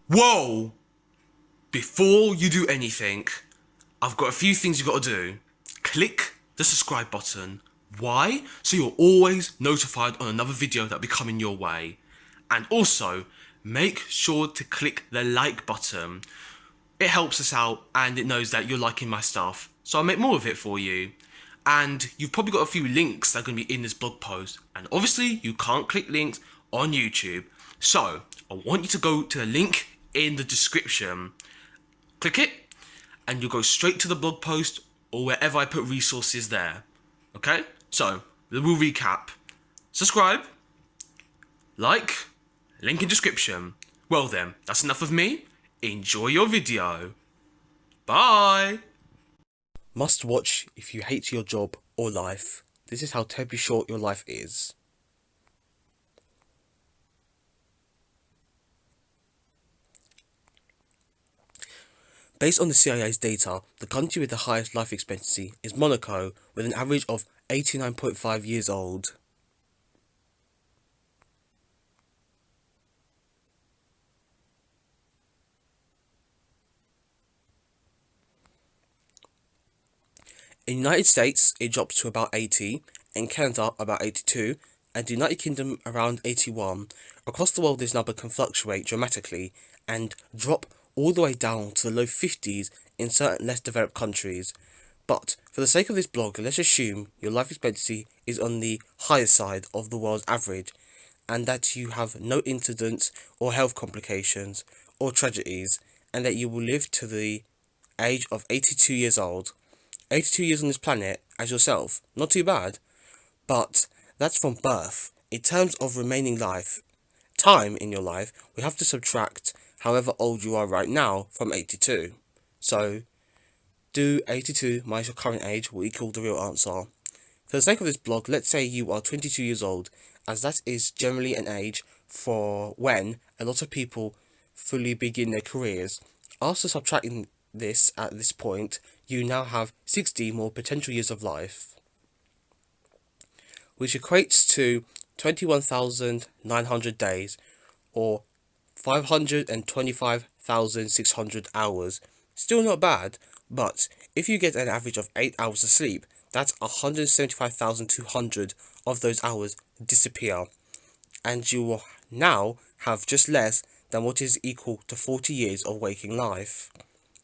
Whoa! Before you do anything, I've got a few things you gotta do. Click the subscribe button. Why? So you're always notified on another video that'll be coming your way. And also, make sure to click the like button. It helps us out and it knows that you're liking my stuff. So I'll make more of it for you. And you've probably got a few links that are going to be in this blog post. And obviously, you can't click links on YouTube. So I want you to go to the link in the description. Click it, and you'll go straight to the blog post or wherever I put resources there. Okay? So, we'll recap. Subscribe, like, link in description. Well then, that's enough of me. Enjoy your video. Bye! Must watch if you hate your job or life. This is how terribly short your life is. Based on the CIA's data, the country with the highest life expectancy is Monaco, with an average of 89.5 years old. In the United States, it drops to about 80, in Canada about 82, and the United Kingdom around 81. Across the world, this number can fluctuate dramatically and drop all the way down to the low 50s in certain less developed countries. But for the sake of this blog, let's assume your life expectancy is on the higher side of the world's average, and that you have no incidents or health complications or tragedies, and that you will live to the age of 82 years old. 82 years on this planet as yourself, not too bad, but that's from birth. In terms of remaining time in your life, we have to subtract however old you are right now from 82. So, do 82 minus your current age will equal the real answer. For the sake of this blog, let's say you are 22 years old, as that is generally an age for when a lot of people fully begin their careers. After subtracting this at this point, you now have 60 more potential years of life, which equates to 21,900 days, or 525,600 hours. Still not bad, but if you get an average of 8 hours of sleep, that's 175,200 of those hours disappear, and you will now have just less than what is equal to 40 years of waking life.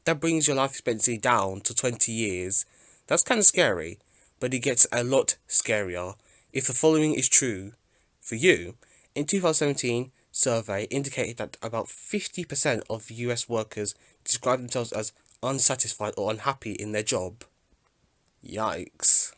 That brings your life expectancy down to 20 years. That's kind of scary, but it gets a lot scarier if the following is true for you. In 2017, survey indicated that about 50% of US workers describe themselves as unsatisfied or unhappy in their job. Yikes.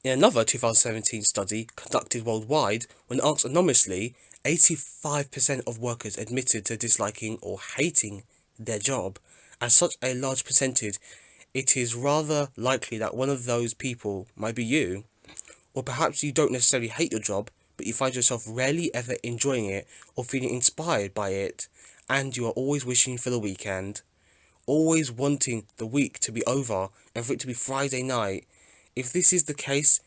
In another 2017 study conducted worldwide, when asked anonymously, 85% of workers admitted to disliking or hating their job. As such a large percentage, it is rather likely that one of those people might be you. Or perhaps you don't necessarily hate your job, but you find yourself rarely ever enjoying it or feeling inspired by it, and you are always wishing for the weekend. Always wanting the week to be over and for it to be Friday night. If this is the case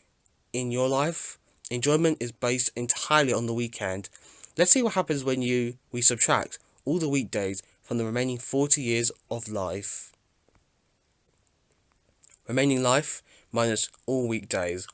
in your life, enjoyment is based entirely on the weekend. Let's see what happens when we subtract all the weekdays from the remaining 40 years of life. Remaining life minus all weekdays.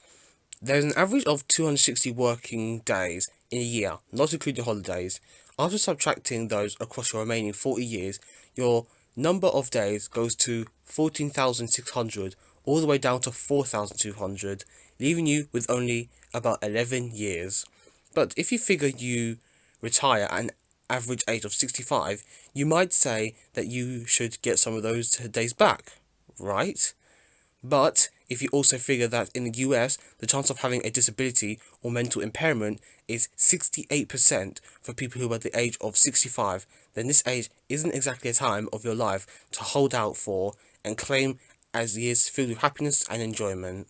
There's an average of 260 working days in a year, not including holidays. After subtracting those across your remaining 40 years, your number of days goes to 14,600 all the way down to 4,200, leaving you with only about 11 years. But if you figure you retire at an average age of 65, you might say that you should get some of those days back, right? But if you also figure that in the US, the chance of having a disability or mental impairment is 68% for people who are the age of 65, then this age isn't exactly a time of your life to hold out for and claim as years filled with happiness and enjoyment.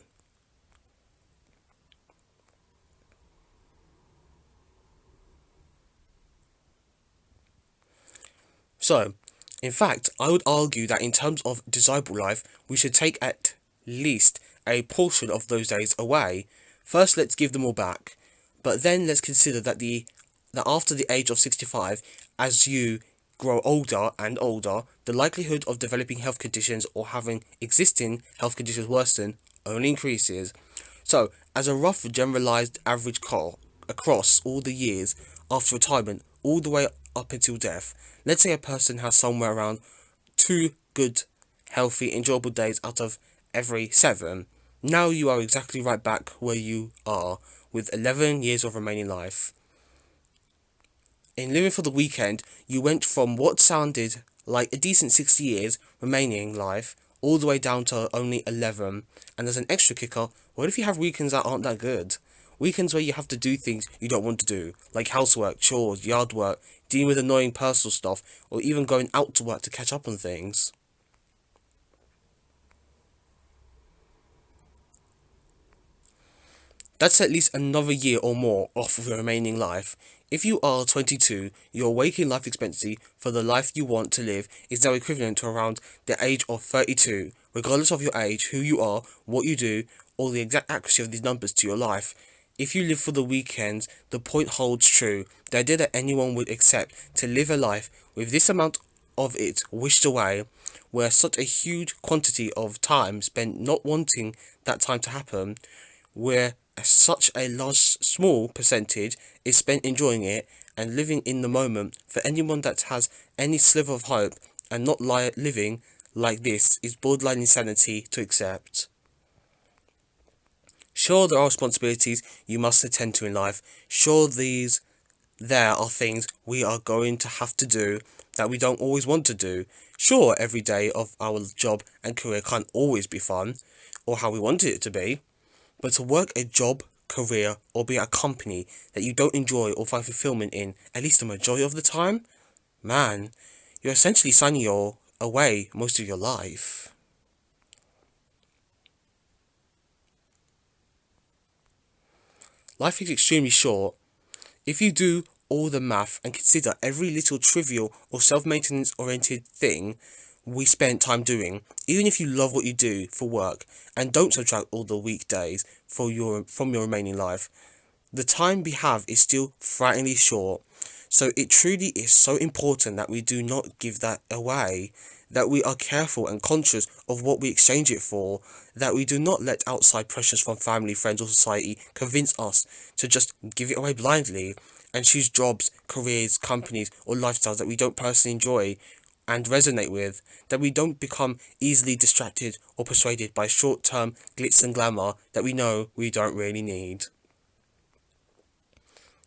So, in fact, I would argue that in terms of desirable life, we should take at least a portion of those days away. First, let's give them all back. But then let's consider that after the age of 65, as you grow older and older, the likelihood of developing health conditions or having existing health conditions worsen only increases. So, as a rough generalized average call across all the years after retirement, all the way up until death, let's say a person has somewhere around 2 good, healthy, enjoyable days out of every 7. Now you are exactly right back where you are, with 11 years of remaining life. In living for the weekend, you went from what sounded like a decent 60 years remaining life all the way down to only 11. And as an extra kicker, what if you have weekends that aren't that good? Weekends where you have to do things you don't want to do, like housework, chores, yard work, dealing with annoying personal stuff, or even going out to work to catch up on things. That's at least another year or more off of your remaining life. If you are 22, your waking life expectancy for the life you want to live is now equivalent to around the age of 32, regardless of your age, who you are, what you do, or the exact accuracy of these numbers to your life. If you live for the weekends, the point holds true. The idea that anyone would accept to live a life with this amount of it wished away, where such a huge quantity of time spent not wanting that time to happen, where such a large small percentage is spent enjoying it and living in the moment, for anyone that has any sliver of hope and not living like this is borderline insanity to accept. Sure, there are responsibilities you must attend to in life. Sure, there are things we are going to have to do that we don't always want to do. Sure, every day of our job and career can't always be fun, or how we wanted it to be. But to work a job, career, or be at a company that you don't enjoy or find fulfillment in, at least the majority of the time, man, you're essentially signing away most of your life. Life is extremely short. If you do all the math and consider every little trivial or self-maintenance oriented thing we spend time doing, even if you love what you do for work and don't subtract all the weekdays from your remaining life, the time we have is still frighteningly short. So it truly is so important that we do not give that away, that we are careful and conscious of what we exchange it for, that we do not let outside pressures from family, friends, or society convince us to just give it away blindly and choose jobs, careers, companies, or lifestyles that we don't personally enjoy and resonate with, that we don't become easily distracted or persuaded by short-term glitz and glamour that we know we don't really need.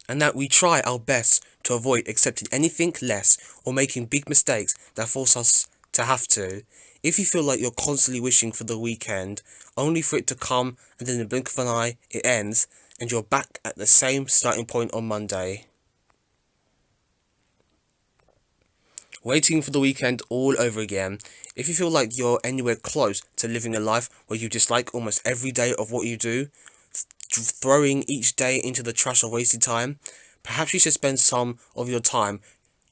And that we try our best to avoid accepting anything less or making big mistakes that force us to have to. If you feel like you're constantly wishing for the weekend, only for it to come and then in the blink of an eye it ends and you're back at the same starting point on Monday, waiting for the weekend all over again. If you feel like you're anywhere close to living a life where you dislike almost every day of what you do, throwing each day into the trash of wasted time, perhaps you should spend some of your time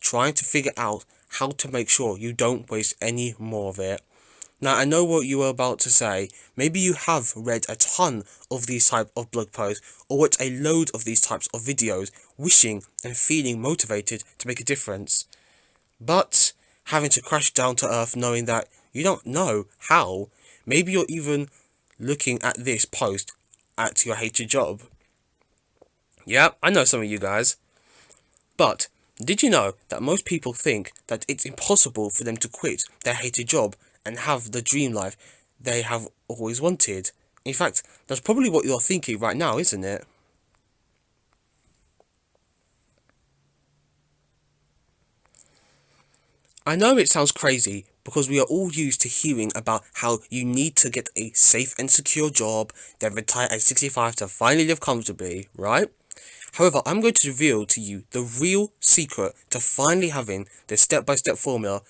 trying to figure out how to make sure you don't waste any more of it. Now, I know what you were about to say. Maybe you have read a ton of these type of blog posts or watched a load of these types of videos, wishing and feeling motivated to make a difference. But having to crash down to earth knowing that you don't know how, maybe you're even looking at this post at your hated job. Yeah, I know some of you guys. But did you know that most people think that it's impossible for them to quit their hated job and have the dream life they have always wanted? In fact, that's probably what you're thinking right now, isn't it? I know it sounds crazy because we are all used to hearing about how you need to get a safe and secure job, then retire at 65 to finally live comfortably, right? However, I'm going to reveal to you the real secret to finally having the step-by-step formula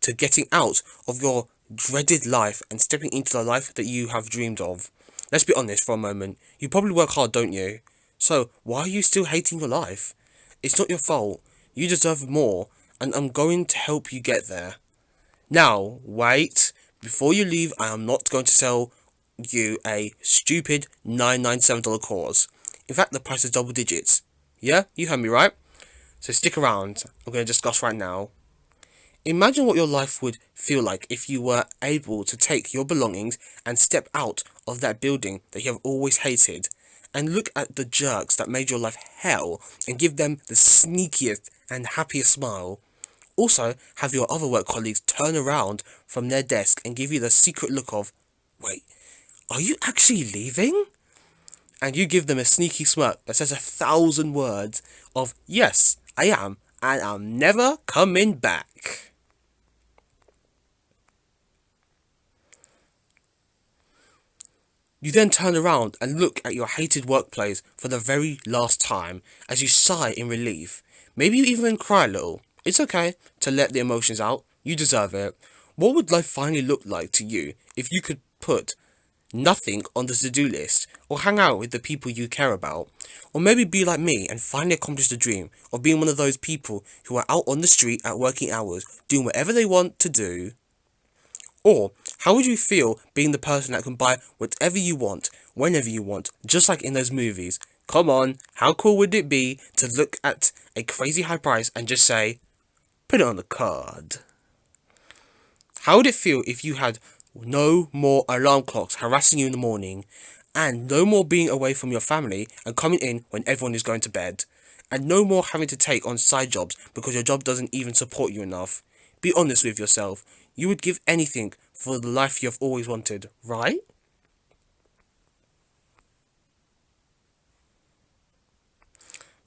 to getting out of your dreaded life and stepping into the life that you have dreamed of. Let's be honest for a moment. You probably work hard, don't you? So, why are you still hating your life? It's not your fault. You deserve more, and I'm going to help you get there. Now, wait. Before you leave, I am not going to sell you a stupid $997 course. In fact, the price is double digits. Yeah, you heard me right. So stick around. I'm going to discuss right now. Imagine what your life would feel like if you were able to take your belongings and step out of that building that you have always hated and look at the jerks that made your life hell and give them the sneakiest and happiest smile. Also, have your other work colleagues turn around from their desk and give you the secret look of, wait, are you actually leaving? And you give them a sneaky smirk that says 1,000 words of, yes, I am, and I'm never coming back. You then turn around and look at your hated workplace for the very last time as you sigh in relief. Maybe you even cry a little. It's okay to let the emotions out. You deserve it. What would life finally look like to you if you could put nothing on the to-do list, or hang out with the people you care about, or maybe be like me and finally accomplish the dream of being one of those people who are out on the street at working hours doing whatever they want to do? Or how would you feel being the person that can buy whatever you want, whenever you want, just like in those movies? Come on, how cool would it be to look at a crazy high price and just say, put it on the card? How would it feel if you had no more alarm clocks harassing you in the morning, and no more being away from your family and coming in when everyone is going to bed, and no more having to take on side jobs because your job doesn't even support you enough? Be honest with yourself. You would give anything for the life you have always wanted, right?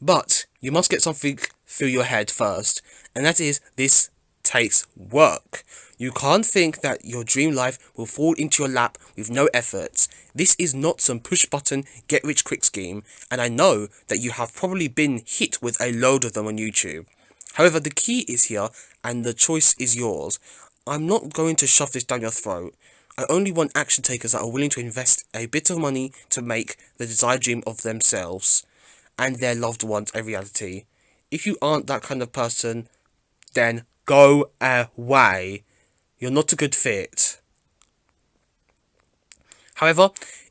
But you must get something through your head first, and that is this takes work. You can't think that your dream life will fall into your lap with no efforts. This is not some push button get rich quick scheme, and I know that you have probably been hit with a load of them on YouTube. However, the key is here and the choice is yours. I'm not going to shove this down your throat. I only want action takers that are willing to invest a bit of money to make the desired dream of themselves and their loved ones a reality. If you aren't that kind of person, then go away. You're not a good fit. However,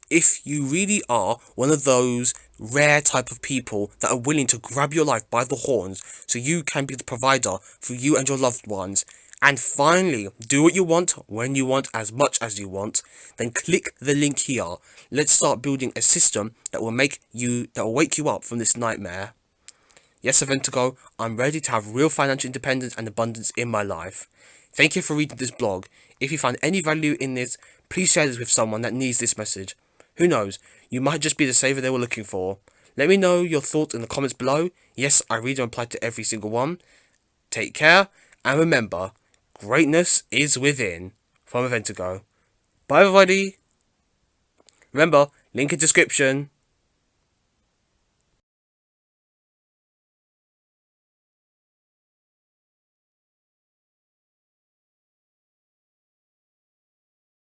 if you really are one of those rare type of people that are willing to grab your life by the horns so you can be the provider for you and your loved ones, and finally do what you want when you want as much as you want, then click the link here. Let's start building a system that will wake you up from this nightmare. Yes, Adventago, I'm ready to have real financial independence and abundance in my life. Thank you for reading this blog. If you found any value in this, please share this with someone that needs this message. Who knows, you might just be the savior they were looking for. Let me know your thoughts in the comments below. Yes, I read and reply to every single one. Take care, and remember, greatness is within. From Adventago. Bye everybody. Remember, link in description.